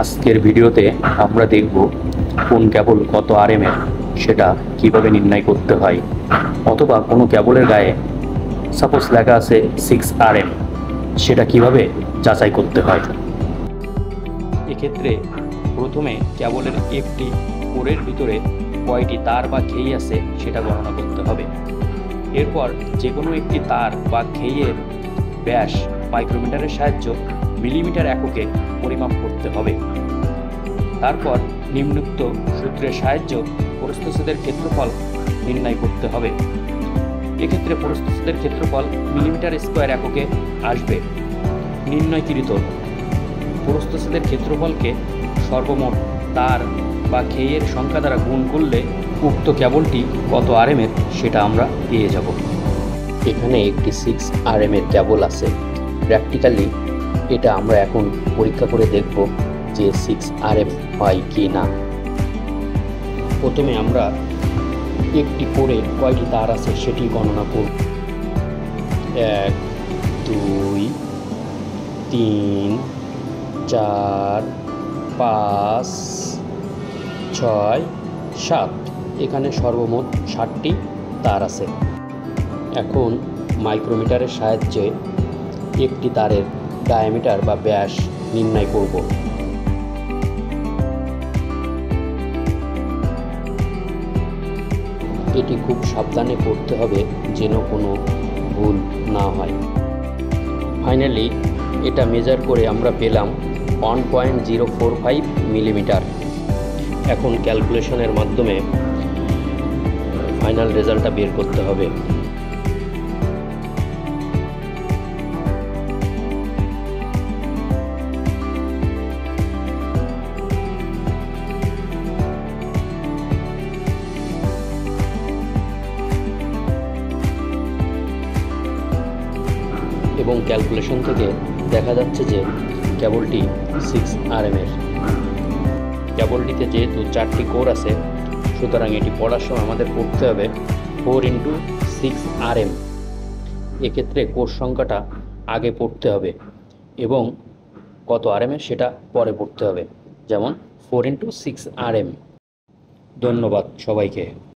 আজকের ভিডিওতে আমরা দেখব কোন কেবল কত আরএম এর সেটা কিভাবে নির্ণয় করতে হয়, অথবা কোনো কেবলের গায়ে সাপোজ লেখা আছে 6 RM, সেটা কিভাবে যাচাই করতে হয়। এক্ষেত্রে প্রথমে কেবলের একটি কোরের ভিতরে কয়টি তার বা খেই আছে সেটা গণনা করতে হবে। এরপর যে কোনো একটি তার বা খেইয়ের ব্যাস মাইক্রোমিটারের সাহায্য মিলিমিটার এককে পরিমাপ করতে হবে। তারপর নিম্নোক্ত সূত্রের সাহায্য প্রস্থচ্ছেদের ক্ষেত্রফল নির্ণয় করতে হবে। এক্ষেত্রে প্রস্থচ্ছেদের ক্ষেত্রফল মিলিমিটার স্কোয়ার এককে আসবে। নির্ণয়কৃত প্রস্থচ্ছেদের ক্ষেত্রফলকে সর্বমোট তার বা খেইয়ের সংখ্যা দ্বারা গুণ করলে উক্ত কেবলটি কত আরএম এর সেটা আমরা পেয়ে যাব। এখানে একটি 6 RM এর কেবল আছে। প্র্যাকটিক্যালি এটা আমরা এখন পরীক্ষা করে দেখব যে 6 RM হয় কি না। প্রথমে আমরা একটি কোরে কয়টি তার আছে সেটি গণনা করব। 1 2 3 4 5 6 7, এখানে সর্বমোট 7টি তার আছে। এখন মাইক্রোমিটারের সাহায্যে একটি তারের ডায়ামিটার বা ব্যাস নির্ণয় করব। এটি খুব সাবধানে করতে হবে যেন কোনো ভুল না হয়। ফাইনালি এটা মেজার করে আমরা পেলাম 1.045 মিলিমিটার। এখন ক্যালকুলেশনের মাধ্যমে ফাইনাল রেজাল্টটা বের করতে হবে। এবং ক্যালকুলেশন থেকে দেখা যাচ্ছে যে কেবলটি 6 RM এর। কেবলটিতে যেহেতু 4টি কোর আছে, সুতরাং এটি পড়ার সময় আমাদের পড়তে হবে 4 × 6 RM। এক্ষেত্রে কোর সংখ্যাটা আগে পড়তে হবে এবং কত RM এর সেটা পরে পড়তে হবে, যেমন 4 × 6 RM। ধন্যবাদ সবাইকে।